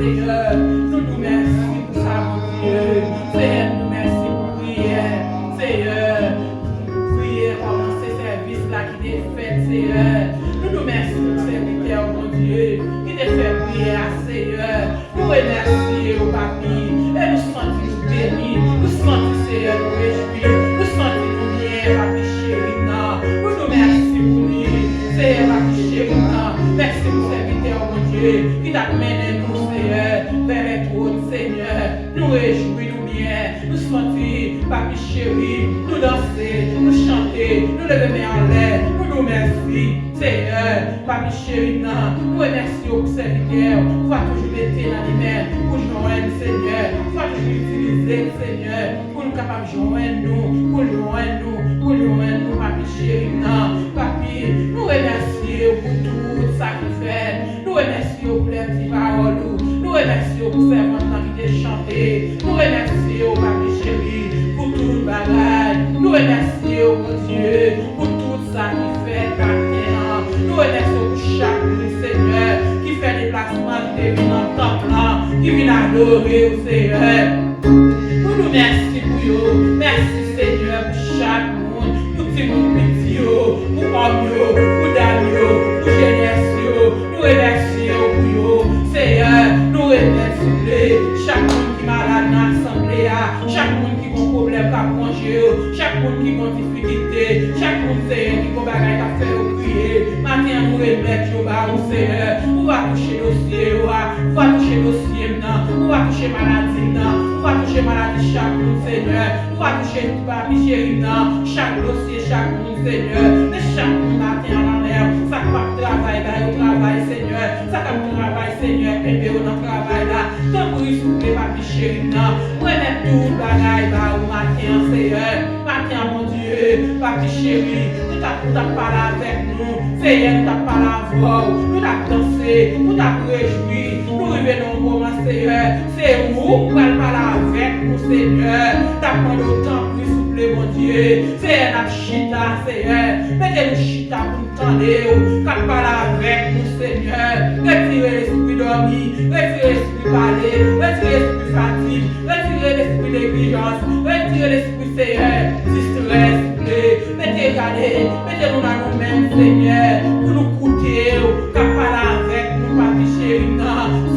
Seigneur. Nous nous merci pour ça, mon Dieu. Seigneur, nous merci pour prière. Seigneur, prière pendant ces services-là qui est fait, Seigneur. Nous nous merci pour serviteur, mon Dieu, qui te fait prière, Seigneur. Nous remercions, Papi, et nous sentons bénis. Nous sentons, Seigneur, nous réjouis. Nous sentons nous bien, Papi chéri. Nous nous merci pour lui. Seigneur, Papi chéri. Merci pour serviteur, mon Dieu, qui t'a mené nous, Seigneur, vers les trônes, Seigneur. Nous réjouissons bien. Nous sentons, Papi chéri, nous danser, nous chanter, nous lever en l'air. Nous nous merci, Seigneur, Papi chéri. Nous remercions pour serviteur. Nous va toujours mettre l'animal pour joindre, Seigneur. Nous va toujours utiliser, Seigneur, pour nous capables de joindre nous, pour joindre nous, Papi chéri. Papi, nous remercions pour tout ça qu'il fait. Nous remercions pour les petites paroles. Nous remercions pour ces enfants qui t'ont chanté. Nous remercions, Papi chéri, pour tout le bagage. Nous remercions, mon Dieu, pour tout ça qu'il fait maintenant. Nous remercions pour chaque Seigneur qui fait des placements, qui vient dans le temple, qui vient adorer au Seigneur. Nous nous remercions pour eux. Merci, Seigneur, pour chaque monde, pour tout le monde petit, pour hommes, pour dames, pour jeunesse. Nous remercions pour eux. Seigneur, nous remercions chaque monde qui est malade dans l'assemblée, chaque monde qui a un problème à manger, chaque monde qui a une difficulté, chaque monde qui a un bagage à faire prier. Maintenant, nous remercions au Seigneur. On va toucher le dossier, on va toucher le dossier, on va toucher maladie, on va toucher maladie chaque monde, Seigneur. On va toucher tout papi chéri, chaque dossier, chaque monde, Seigneur. Mais chaque monde matin en l'air, ça va travailler, au travail, Seigneur. Ça va travailler, Seigneur, et on a travail là. Tant pour y souffler, papi chéri, on remet tout le bagage là au matin, Seigneur. Matin, mon Dieu, papi chéri, nous t'as parlé avec nous, Seigneur, nous t'as parlé avec nous, nous t'as dansé, nous t'as réjoui, nous revenons au moment, Seigneur. C'est vous qui allez parler avec nous, Seigneur. T'as pris le temps pour y souffler, mon Dieu. C'est un chita, Seigneur. Mettez-nous chita pour nous tendre, qu'à parler avec nous, Seigneur. Retirez l'esprit dormi, retirez l'esprit parler, retirez l'esprit fatigue, retirez l'esprit négligence, retirez l'esprit, Seigneur, distress, mettez-nous dans nous-mêmes, Seigneur, pour nous coûter, qu'à parler avec nous, papi chéri,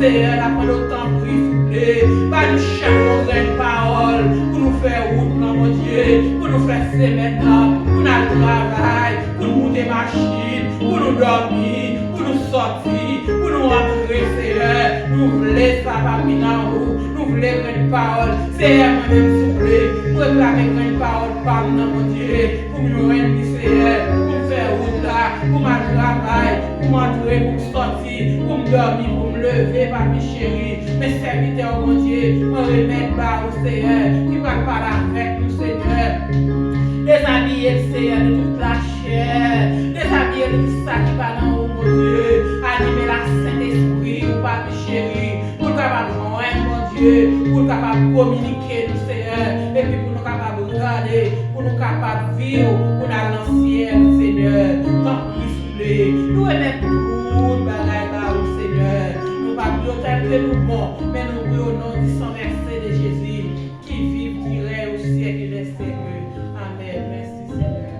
Seigneur, la prendre le temps pour y souffler, pas nous chaque une parole, pour nous faire route, mon Dieu, pour nous faire semaine, pour nous travailler, pour nous monter machine, pour nous dormir, pour nous sortir, pour nous rentrer, Seigneur, nous voulons ça, papi, dans nous voulons une parole, Seigneur, moi-même souffler, pour réclamer une parole, par nous, mon Dieu, pour nous rendre, Seigneur, pour faire route là, pour me travailler, pour m'entrer, pour me sortir, pour me dormir, pour me lever, papi chéri, mes serviteurs, mon Dieu, on remet par au Seigneur, qui va parler avec nous, Seigneur. Déshabiller, Seigneur, de toute la chair, déshabiller de tout ça qui va dans mon Dieu, animer la Saint-Esprit, papi chéri, pour nous capables de joindre, mon Dieu, pour nous capables de communiquer, nous, Seigneur, et puis pour nous capables de regarder, pour nous capables de vivre, pour nous ciel, Seigneur, tant plus souffler, nous remettons tout le bagage là, Seigneur, nous pas plus tel que nous bons, mais nous prions au nom du sang versé de Jésus, qui vit, dirait au siècle des siècles. Amen. Merci, Seigneur.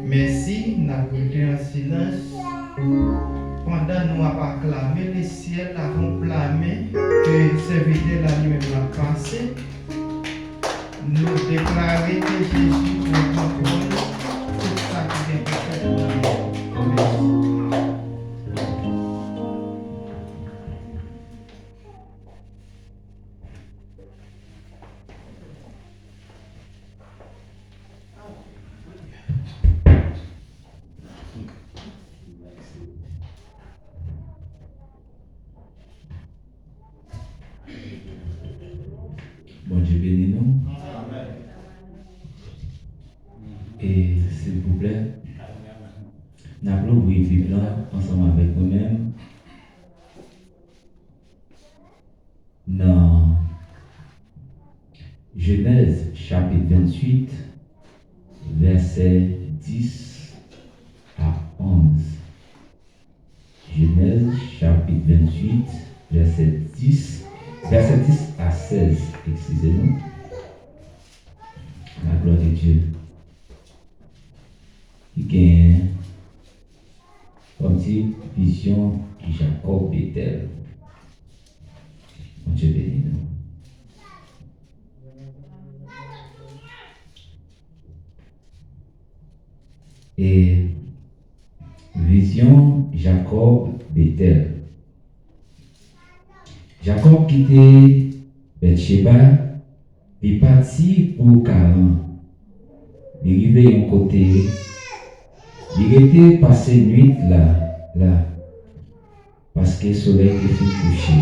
Merci, nous avons été en silence. Pendant nous avons acclamé, les ciels avons clamé que serviteur la lui-même l'a passé. Nous déclarer que Jésus est contrôle tout ça qui est fait pour nous. Merci. Bon Dieu bénis nous. Et s'il vous plaît, nous allons ouvrir la Bible ensemble avec nous-mêmes. Dans Genèse chapitre 28, verset 10 à 11. Genèse chapitre 28, verset 10 à 16, excusez-nous. La gloire de Dieu. Il y a comme dit vision de Jacob Bethel. Mon Dieu béni nous. Et vision Jacob Bethel. Jacob quittait Bethsheba, il parti pour Canaan. Il arrivait d'un côté, il était passé nuit là, parce que le soleil était couché.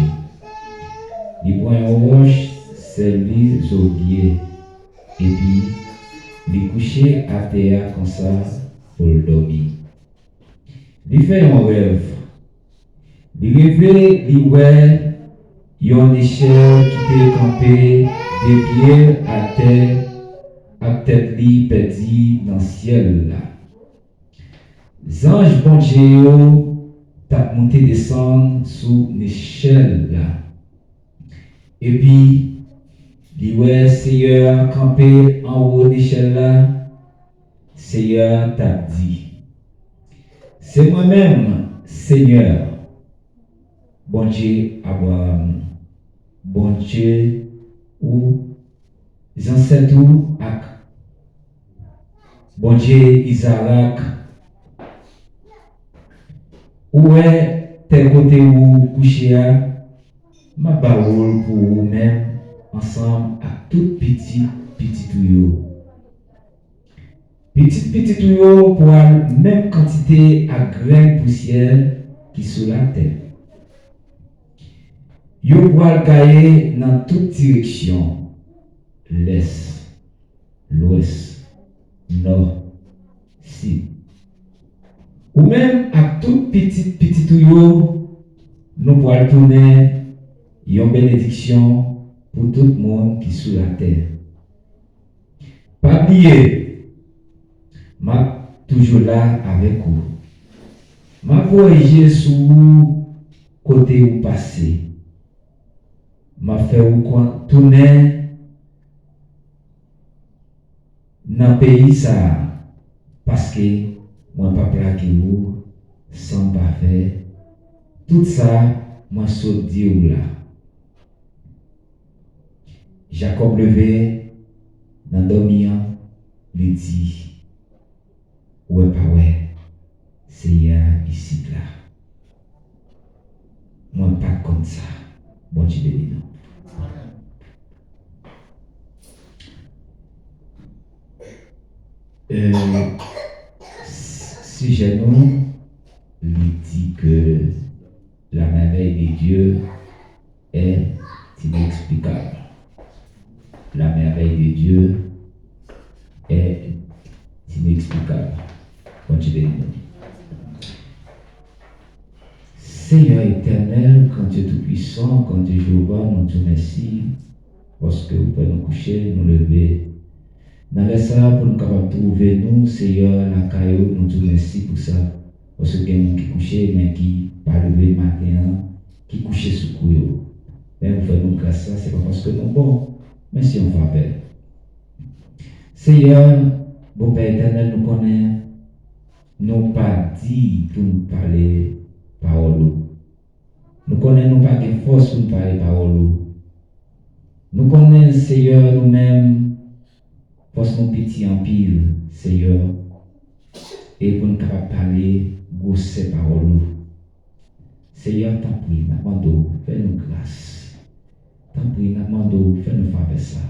Il prend un roche, servi Zodier, et puis il couché à terre comme ça pour le dormir. Il fait un rêve. Il rêvait, il voit une échelle qui était campée des pieds à terre, à tête li perdue dans le ciel là. Les anges bon Dieu t'a monté descendre sous l'échelle là. Et puis, il voit Seigneur campé en haut de l'échelle là. Seigneur t'a dit, c'est moi-même, Seigneur, bon Dieu Abraham, bon Dieu ou les ancêtres ou ak, bon Dieu Isaac, où est tel côté où couché à ma parole pour vous-même ensemble à tout petit tuyau. Petit tuyau pour la même quantité à grains de poussière qui sur la terre. Yo pour le cailler dans toute direction, l'est, l'ouest, nord, sud. Ou même à tout petit tuyau, nous pourrons tourner une bénédiction pour tout le monde qui est sur la terre. Pas oublier, ma toujours là avec vous. Ma voyager sur côté où passer. Ma fait ou tourner dans le pays ça parce que moi pas plaqué vous sans pas faire tout ça moi saute dire là. Jacob levé dans dormir il dit ouais pas ouais c'est ici là. Moi pas comme ça. Bon Dieu béni nous. Sujet nous lui dit que la merveille de Dieu est inexplicable. La merveille de Dieu est inexplicable. Bon Dieu béni nous. Seigneur éternel, quand Dieu tout-puissant, quand Dieu Jéhovah, nous te remercions parce que vous pouvez nous coucher, nous lever. Dans les ça, pour nous capables de trouver nous, Seigneur, la caillou, nous te remercions pour ça. Parce que quelqu'un qui couché, mais qui pas levé le matin, qui couché sous couillot. Mais vous faites nous grâce ça, c'est pas parce que nous bon, mais si on fait. Seigneur, bon Père éternel, nous connaissons, nous pas dit pour nous parler parole. Nous connaissons pas de force pour nous parler parole. Nous connaissons, Seigneur, nous-mêmes, parce que nous petits en pile, Seigneur, et pour nous capables de parler, ces paroles. Seigneur, t'en prie, nous demandons, fais-nous grâce. T'en prie, nous demandons, fais-nous faveur ça.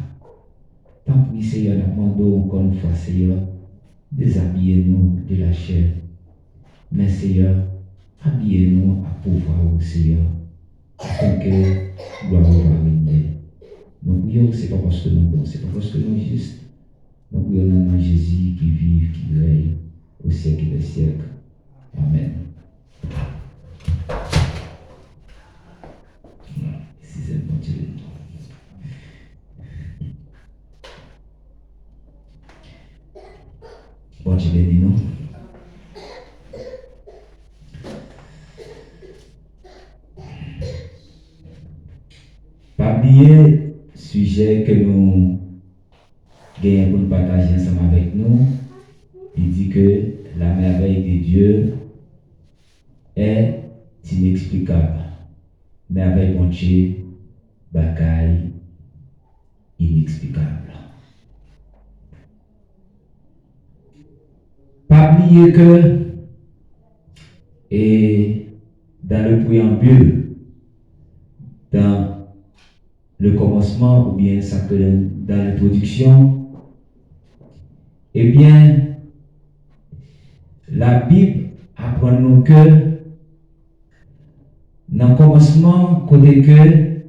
T'en prie, Seigneur, nous demandons encore une fois, Seigneur, déshabillez-nous de la chair. Mais Seigneur, habillez-nous à pouvoir, Seigneur, afin que gloire vous régner. Nous prions, ce n'est pas parce que nous bons, c'est pas parce que nous justes. Nous prions dans le nom de Jésus qui vit, qui règne au siècle des siècles. Amen. Si c'est bon Dieu. Bon Dieu béni nous. Pas oublier sujet que nous gagnons pour nous partager ensemble avec nous. Il dit que la merveille de Dieu est inexplicable. Merveille mon Dieu, bagaille inexplicable. Pas oublier que et dans le préambule, dans le commencement ou bien ça que dans l'introduction, eh bien, la Bible apprend nous que dans le commencement, côté que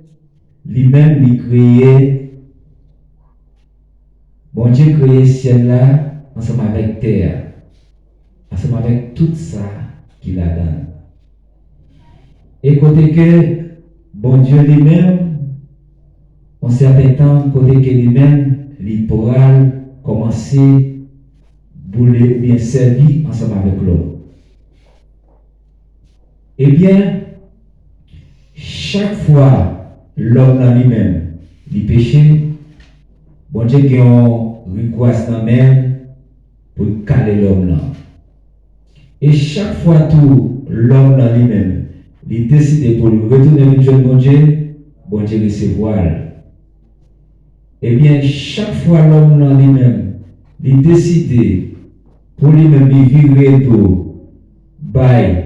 lui-même lui créé, bon Dieu créé ciel là ensemble avec terre, ensemble avec tout ça qu'il a donné. Et côté que bon Dieu lui-même, en certain temps, côté que lui-même, il pourra commencer bouler ou bien servir ensemble avec l'homme. Eh bien, chaque fois l'homme dans lui-même, il péché, bon Dieu qui a un request dans même pour caler l'homme là. Et chaque fois tout l'homme dans lui-même, il décide pour retourner avec bon Dieu recevoir. Eh bien, chaque fois l'homme dans lui-même, il décide pour lui-même vivre tout, bail,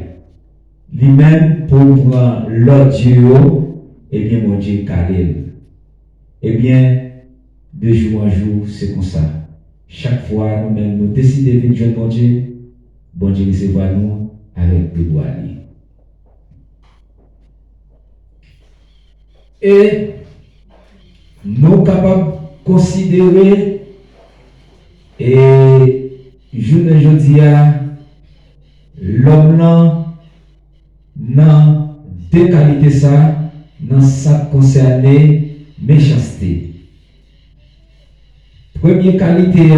lui-même pour prendre l'autre Dieu, eh bien, mon Dieu calé. Eh bien, de jour en jour, c'est comme ça. Chaque fois, nous-mêmes, nous décidons de vivre mon Dieu recevoir nous avec des bois. Et nous sommes capables de considérer et je à l'homme là dans deux qualités ça dans ça concerne méchanceté. Première qualité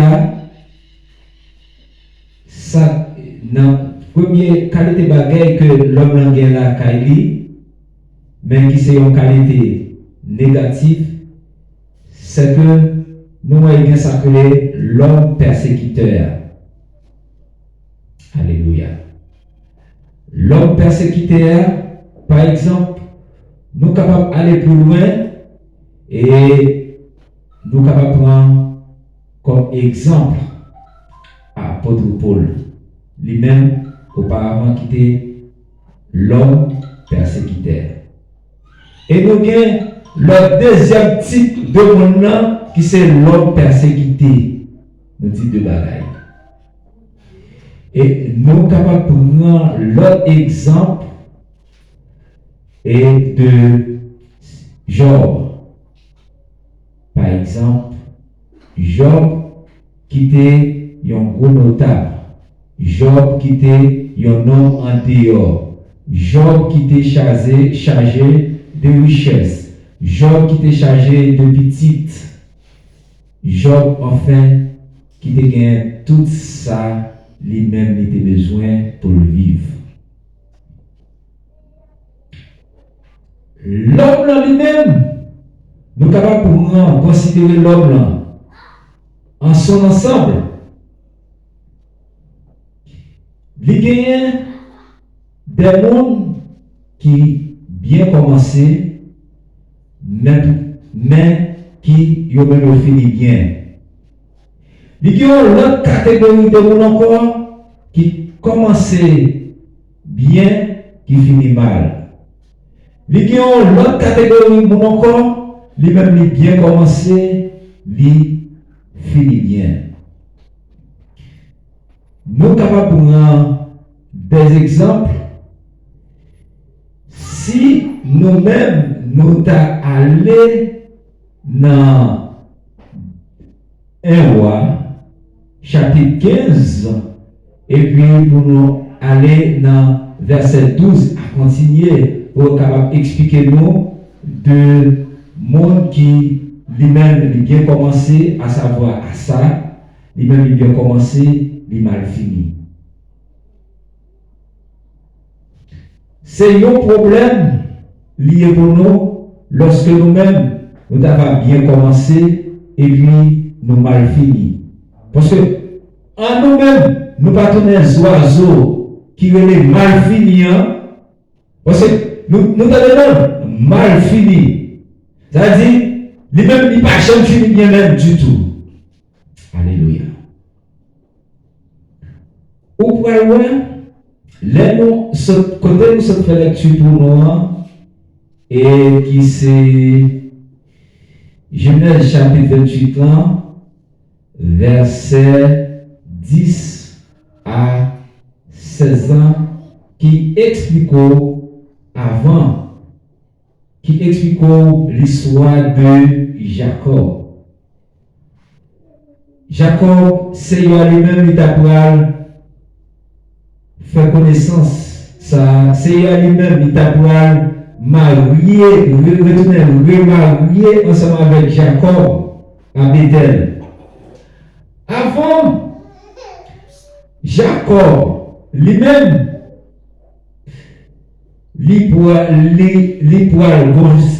ça dans première qualité bagaille que l'homme là gagne la Kaili, mais qui c'est une qualité négative, c'est que nous avons sacré l'homme persécuteur. Alléluia. L'homme persécuteur, par exemple, nous sommes capables d'aller plus loin et nous sommes capables de prendre comme exemple l'apôtre Paul, lui-même auparavant qui était l'homme persécuteur. Et nous avons le deuxième type de monde qui c'est l'homme persécuté. Nous disons de bagaille. Et nous sommes capables de prendre l'autre exemple et de Job. Par exemple, Job qui était un gros notable. Job qui était un homme en dehors. Job qui était chargé de richesse. Job qui était chargé de petites. Job, enfin, qui était gagné tout ça, lui-même était besoin pour le vivre. L'homme là lui-même, nous sommes capables de considérer l'homme là en son ensemble. Il y a des mondes qui bien commencé, mais qui ont même fini bien. Il y a l'autre catégorie de monde encore qui commençait bien, qui finit mal. Il y a l'autre catégorie de monde encore, lui-même bien commencé, lui finit bien. Nous sommes capables de prendre des exemples. Si nous-mêmes nous allons dans 1 Roi, chapitre 15, et puis pour nous aller dans verset 12 à continuer pour capable expliquer nous de monde qui lui-même il bien commencé à savoir à ça, lui-même il bien commencé, il mal fini. C'est un problème lié pour nous lorsque nous-mêmes nous avons bien commencé et puis nous mal fini. Parce que en nous-mêmes, nous pas tourner les oiseaux qui veulent mal finir. Parce que nous avons mal fini. Ça veut dire, lui-même, il n'a pas jamais fini bien même du tout. Alléluia. Ou pour aller, là, nous, ce côté, nous sommes fait lecture pour nous, et qui c'est Genèse chapitre 28 verset 10 à 16 ans, qui explique avant, qui explique l'histoire de Jacob. Jacob, c'est lui-même qui a fait connaissance. C'est lui-même qui a marié, retourner remarié ensemble avec Jacob à Bethel. Avant, Jacob lui-même,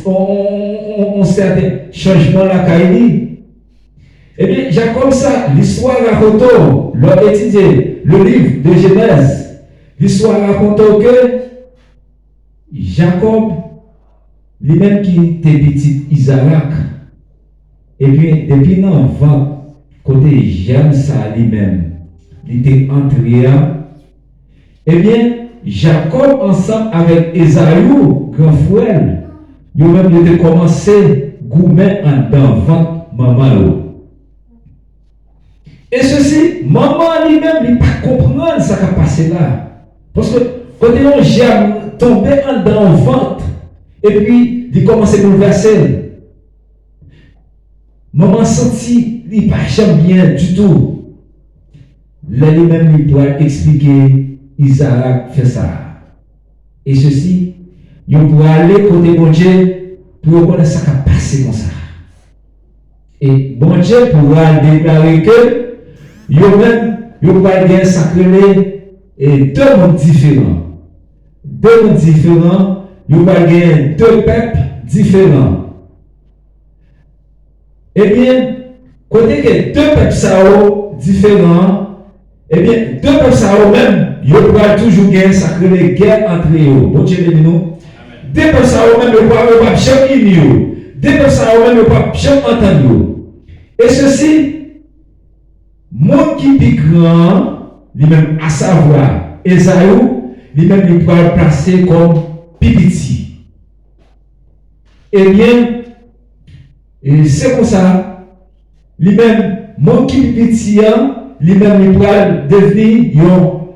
on certain changement la Kaini. Eh bien, Jacob, ça, l'histoire raconte, l'on étudié le livre de Genèse, l'histoire raconte que Jacob, lui-même qui était petit Isaac, et puis depuis dans le côté j'aime ça lui-même, il était entré, eh bien, Jacob ensemble avec Esaü, grand frère, ils ont même commencé gourmet en dans ventre maman. Et ceci, maman lui-même, il ne peut pas comprendre ce qui a passé là. Parce que quand on j'aime tomber en dans le ventre, et puis il commence à bouleverser. Maman senti, il ne pas jamais bien du tout. Là, lui-même, il pourra expliquer. Isaac fait ça. Et ceci, il pourra aller côté bon Dieu pour connaître ce qui a passé comme ça. Et bon Dieu pourra déclarer que il pourra gagner sacré et deux mondes différents. Deux mondes différents, il pourra gagner deux peuples différents. Eh bien, côté que deux peuples sont différents, eh bien, deux peuples sont même. Il pourra toujours gagner sacré guerre entre eux. Bon Dieu béni nous. Deux peuples sont même, il pourra jamais unir. Deux peuples sont même, il pourra jamais entendre. Et ceci, mon qui est grand, lui-même à savoir, Esaü, lui-même il pourra le placer comme pipiti. Eh bien, c'est comme ça, lui-même, mon qui est petit, lui-même il pourra devenir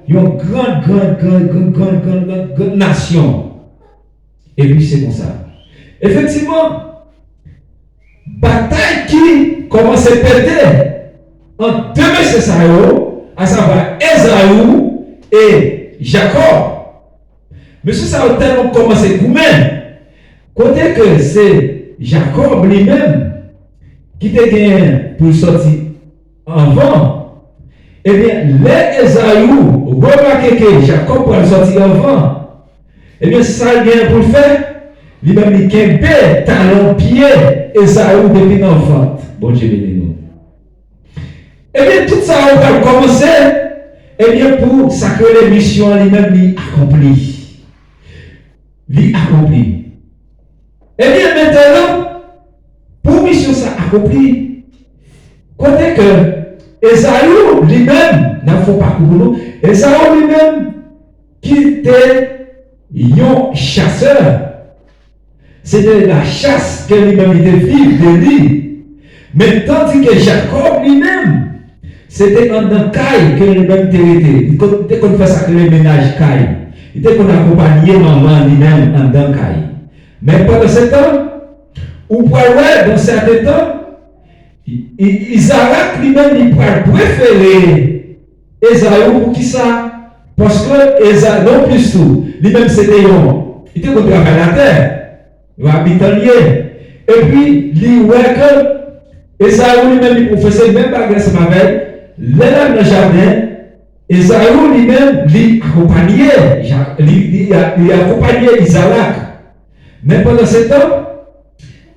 une grande nation. Et puis c'est comme ça. Effectivement, bataille qui commence à péter entre deux messieurs, à savoir Esaü et Jacob. Monsieur ça a tellement commencé pour même. Côté que c'est Jacob lui-même qui te gagne pour sortir avant. Eh bien, les Esaü, remarquez que Jacob pour sortir avant. Eh bien, ça il vient pour le faire. Lui-même, il a talon pied Esaü depuis l'enfant. Bon Dieu béni nous. Eh bien, tout ça, on va commencer. Eh bien, pour ça que les missions lui-même lui accomplit. Lui accomplit. Eh bien, maintenant, pour mission ça accompli, côté que Esaü lui-même, n'a faut pas pour nous, Esaü lui-même, qui était un chasseur, c'était la chasse que lui-même était vivre de lui. Mais tandis que Jacob lui-même, c'était en dans caille que lui-même était. Il était qu'on fait ça que le ménage caille. Il était qu'on accompagnait maman lui-même en dans caille. Mais pendant ce temps, Ou pour ouais, dans certains temps, Isaac lui-même, il pourrait préférer Esaü pour qui ça? Parce que Esaü, non plus tout, lui-même c'était il était contre la terre, il habite en lieu. Et puis, il voit que Esaü lui-même, il professait même pas grâce à ma veille, là dans le jardin, Esaü lui-même, il accompagnait Isaac. Mais pendant ce temps,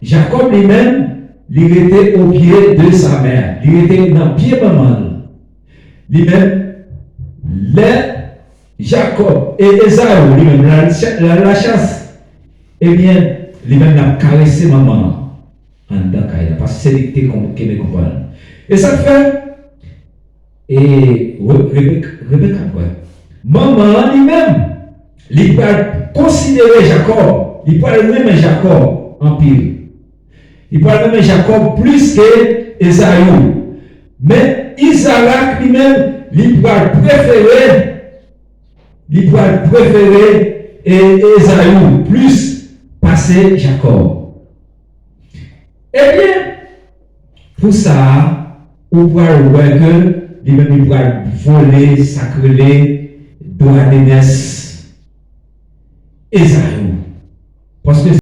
Jacob lui-même, il était au pied de sa mère. Il était dans le pied de maman. Lui-même, Jacob et Esaü, lui-même, la chasse, eh bien, lui-même l'a caressé maman en dedans, parce que c'est lui qui me comprend. Et ça fait, et Rebecca, maman lui-même, il peut considérer Jacob, il peut même Jacob en pile. Il parle même Jacob plus que Esaü. Mais Isaac lui-même, il pourra préférer Esaü plus passer Jacob. Eh bien, pour ça, on pourra voir que lui-même il pourra voler, sacrer, droit d'aînesse Esaü. Parce que